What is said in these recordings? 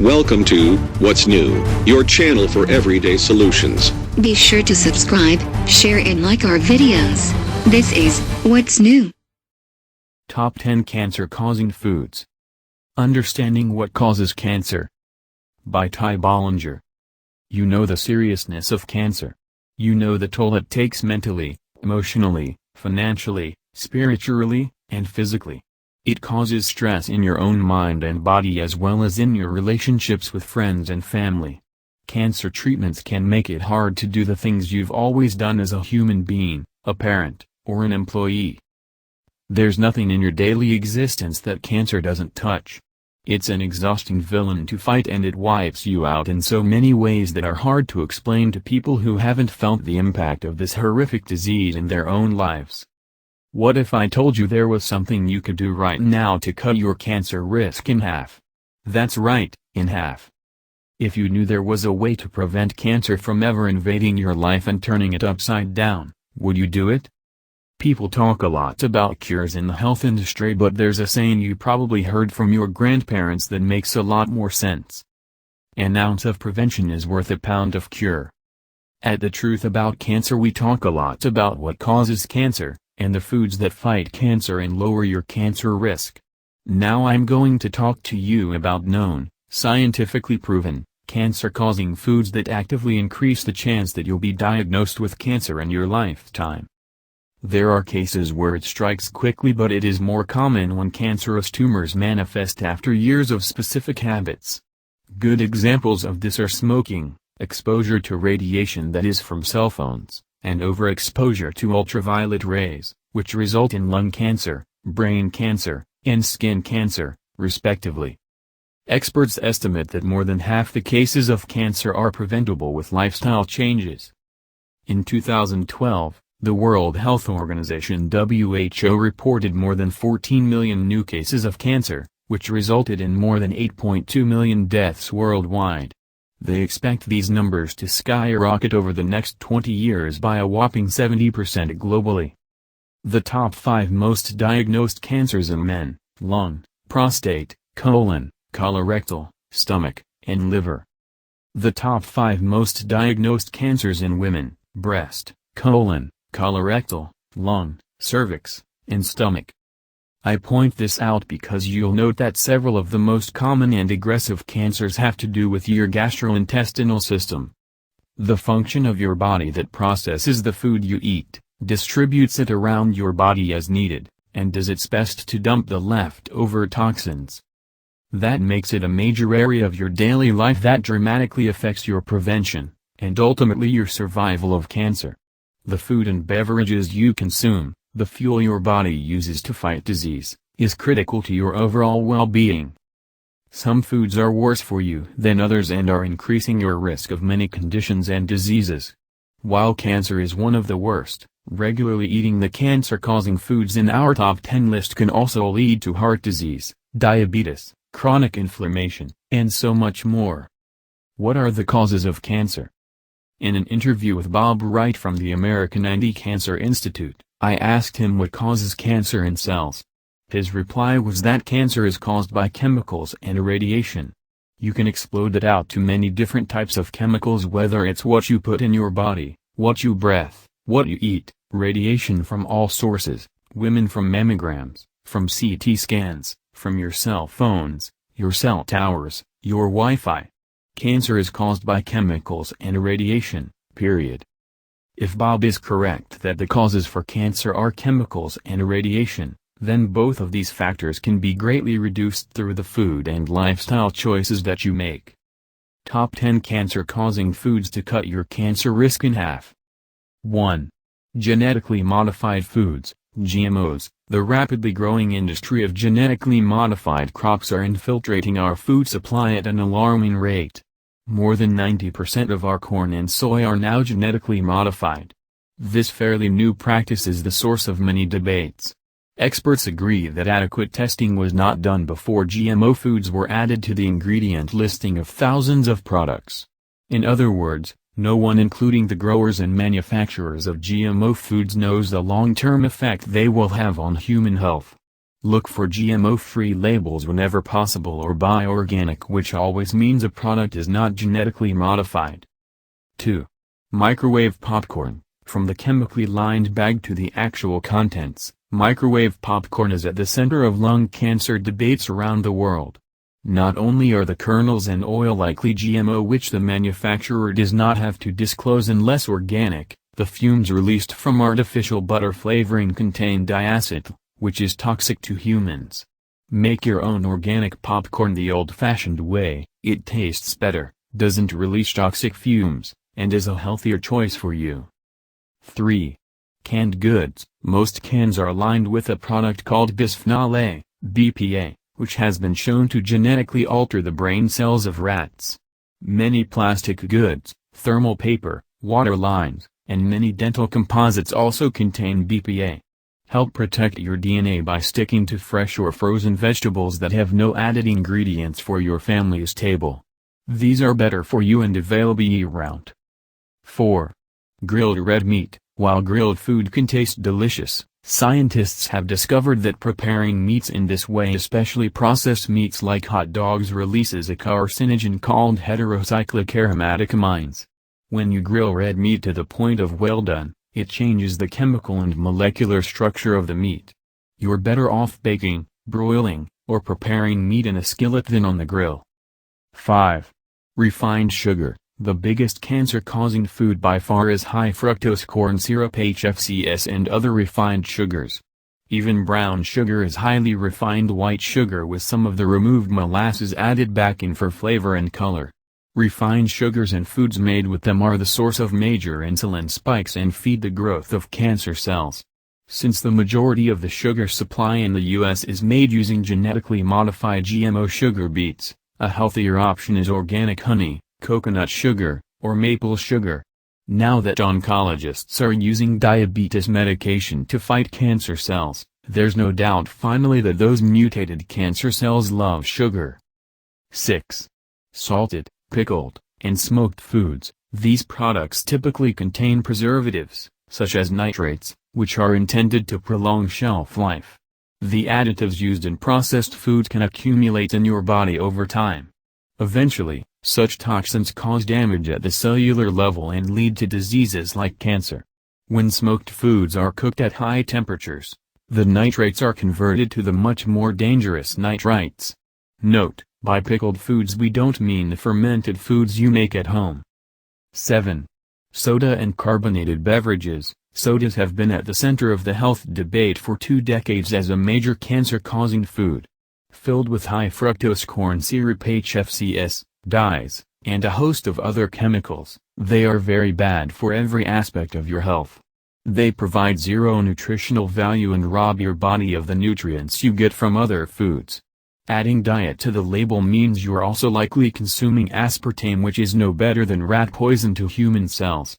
Welcome to What's New, your channel for everyday solutions. Be sure to subscribe, share and like our videos. This is What's New. Top 10 Cancer-Causing Foods. Understanding What Causes Cancer. By Ty Bollinger. You know the seriousness of cancer. You know the toll it takes mentally, emotionally, financially, spiritually, and physically. It causes stress in your own mind and body as well as in your relationships with friends and family. Cancer treatments can make it hard to do the things you've always done as a human being, a parent, or an employee. There's nothing in your daily existence that cancer doesn't touch. It's an exhausting villain to fight and it wipes you out in so many ways that are hard to explain to people who haven't felt the impact of this horrific disease in their own lives. What if I told you there was something you could do right now to cut your cancer risk in half? That's right, in half. If you knew there was a way to prevent cancer from ever invading your life and turning it upside down, would you do it? People talk a lot about cures in the health industry, but there's a saying you probably heard from your grandparents that makes a lot more sense. An ounce of prevention is worth a pound of cure. At The Truth About Cancer we talk a lot about what causes cancer, and the foods that fight cancer and lower your cancer risk. Now I'm going to talk to you about known, scientifically proven, cancer-causing foods that actively increase the chance that you'll be diagnosed with cancer in your lifetime. There are cases where it strikes quickly, but it is more common when cancerous tumors manifest after years of specific habits. Good examples of this are smoking, exposure to radiation that is from cell phones, and overexposure to ultraviolet rays, which result in lung cancer, brain cancer, and skin cancer, respectively. Experts estimate that more than half the cases of cancer are preventable with lifestyle changes. In 2012, the World Health Organization (WHO) reported more than 14 million new cases of cancer, which resulted in more than 8.2 million deaths worldwide. They expect these numbers to skyrocket over the next 20 years by a whopping 70% globally. The top 5 most diagnosed cancers in men: lung, prostate, colon, colorectal, stomach, and liver. The top 5 most diagnosed cancers in women: breast, colon, colorectal, lung, cervix, and stomach. I point this out because you'll note that several of the most common and aggressive cancers have to do with your gastrointestinal system. The function of your body that processes the food you eat, distributes it around your body as needed, and does its best to dump the leftover toxins. That makes it a major area of your daily life that dramatically affects your prevention, and ultimately your survival of cancer. The food and beverages you consume, the fuel your body uses to fight disease, is critical to your overall well-being. Some foods are worse for you than others and are increasing your risk of many conditions and diseases. While cancer is one of the worst, regularly eating the cancer-causing foods in our top 10 list can also lead to heart disease, diabetes, chronic inflammation, and so much more. What are the causes of cancer? In an interview with Bob Wright from the American Anti-Cancer Institute, I asked him what causes cancer in cells. His reply was that cancer is caused by chemicals and radiation. You can explode it out to many different types of chemicals, whether it's what you put in your body, what you breathe, what you eat, radiation from all sources, women from mammograms, from CT scans, from your cell phones, your cell towers, your Wi-Fi. Cancer is caused by chemicals and radiation, period. If Bob is correct that the causes for cancer are chemicals and radiation, then both of these factors can be greatly reduced through the food and lifestyle choices that you make. Top 10 Cancer-Causing Foods to Cut Your Cancer Risk in Half. 1. Genetically Modified Foods, GMOs. The rapidly growing industry of genetically modified crops are infiltrating our food supply at an alarming rate. More than 90% of our corn and soy are now genetically modified. This fairly new practice is the source of many debates. Experts agree that adequate testing was not done before GMO foods were added to the ingredient listing of thousands of products. In other words, no one, including the growers and manufacturers of GMO foods, knows the long-term effect they will have on human health. Look for GMO-free labels whenever possible, or buy organic, which always means a product is not genetically modified. 2. Microwave popcorn. From the chemically lined bag to the actual contents, microwave popcorn is at the center of lung cancer debates around the world. Not only are the kernels and oil likely GMO, which the manufacturer does not have to disclose unless organic, the fumes released from artificial butter flavoring contain diacetyl, which is toxic to humans. Make your own organic popcorn the old-fashioned way. It tastes better, doesn't release toxic fumes, and is a healthier choice for you. 3. Canned goods. Most cans are lined with a product called bisphenol A, BPA, which has been shown to genetically alter the brain cells of rats. Many plastic goods, thermal paper, water lines, and many dental composites also contain BPA. Help protect your DNA by sticking to fresh or frozen vegetables that have no added ingredients for your family's table. These are better for you and available year-round. 4. Grilled red meat. While grilled food can taste delicious, scientists have discovered that preparing meats in this way, especially processed meats like hot dogs, releases a carcinogen called heterocyclic aromatic amines. When you grill red meat to the point of well done, it changes the chemical and molecular structure of the meat. You're better off baking, broiling, or preparing meat in a skillet than on the grill. 5. Refined sugar. The biggest cancer-causing food by far is high-fructose corn syrup HFCS and other refined sugars. Even brown sugar is highly refined white sugar with some of the removed molasses added back in for flavor and color. Refined sugars and foods made with them are the source of major insulin spikes and feed the growth of cancer cells. Since the majority of the sugar supply in the U.S. is made using genetically modified GMO sugar beets, a healthier option is organic honey, coconut sugar, or maple sugar. Now that oncologists are using diabetes medication to fight cancer cells, there's no doubt finally that those mutated cancer cells love sugar. 6. Salted, pickled, and smoked foods. These products typically contain preservatives, such as nitrates, which are intended to prolong shelf life. The additives used in processed foods can accumulate in your body over time. Eventually, such toxins cause damage at the cellular level and lead to diseases like cancer. When smoked foods are cooked at high temperatures, the nitrates are converted to the much more dangerous nitrites. Note, by pickled foods we don't mean the fermented foods you make at home. 7. Soda and carbonated beverages. Sodas have been at the center of the health debate for 2 decades as a major cancer-causing food. Filled with high-fructose corn syrup HFCS, dyes, and a host of other chemicals, they are very bad for every aspect of your health. They provide zero nutritional value and rob your body of the nutrients you get from other foods. Adding diet to the label means you're also likely consuming aspartame, which is no better than rat poison to human cells.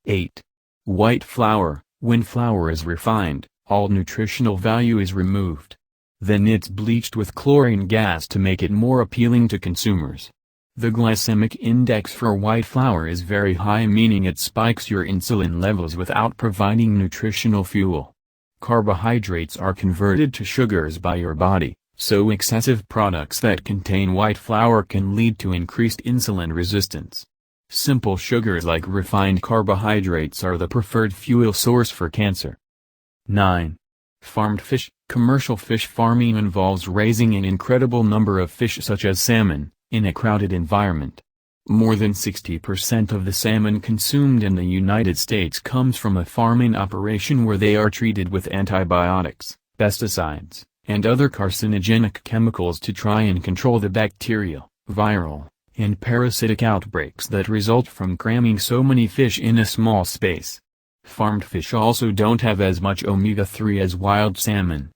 8. White flour. When flour is refined, all nutritional value is removed. Then it's bleached with chlorine gas to make it more appealing to consumers. The glycemic index for white flour is very high, meaning it spikes your insulin levels without providing nutritional fuel. Carbohydrates are converted to sugars by your body, so excessive products that contain white flour can lead to increased insulin resistance. Simple sugars like refined carbohydrates are the preferred fuel source for cancer. 9. Farmed fish. Commercial fish farming involves raising an incredible number of fish such as salmon, in a crowded environment. More than 60% of the salmon consumed in the United States comes from a farming operation where they are treated with antibiotics, pesticides, and other carcinogenic chemicals to try and control the bacterial, viral, and parasitic outbreaks that result from cramming so many fish in a small space. Farmed fish also don't have as much omega-3 as wild salmon.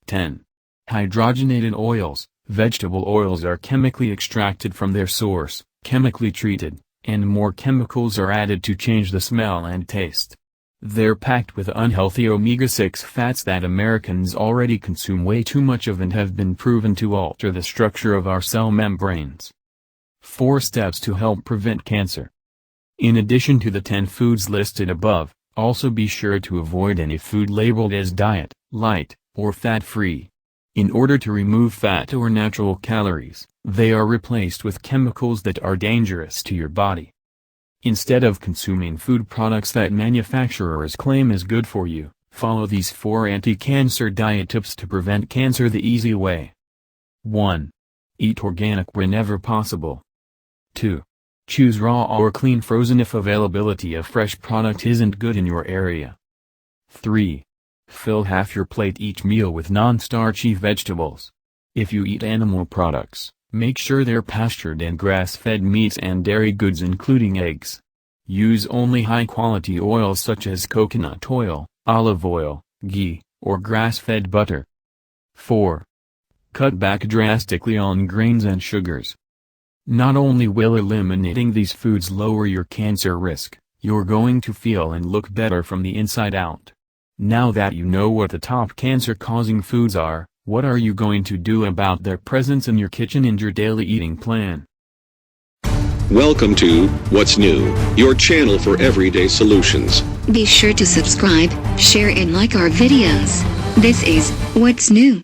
10. Hydrogenated oils. Vegetable oils are chemically extracted from their source, chemically treated, and more chemicals are added to change the smell and taste. They're packed with unhealthy omega-6 fats that Americans already consume way too much of and have been proven to alter the structure of our cell membranes. 4 steps to help prevent cancer. In addition to the 10 foods listed above, also be sure to avoid any food labeled as diet, light, or fat-free. In order to remove fat or natural calories, they are replaced with chemicals that are dangerous to your body. Instead of consuming food products that manufacturers claim is good for you, follow these 4 anti-cancer diet tips to prevent cancer the easy way. 1. Eat organic whenever possible. 2. Choose raw or clean frozen if availability of fresh product isn't good in your area. 3. Fill half your plate each meal with non-starchy vegetables. If you eat animal products, make sure they're pastured and grass-fed meats and dairy goods including eggs. Use only high-quality oils such as coconut oil, olive oil, ghee, or grass-fed butter. 4. Cut back drastically on grains and sugars. Not only will eliminating these foods lower your cancer risk, you're going to feel and look better from the inside out. Now that you know what the top cancer-causing foods are, what are you going to do about their presence in your kitchen and your daily eating plan? Welcome to What's New, your channel for everyday solutions. Be sure to subscribe, share and like our videos. This is What's New.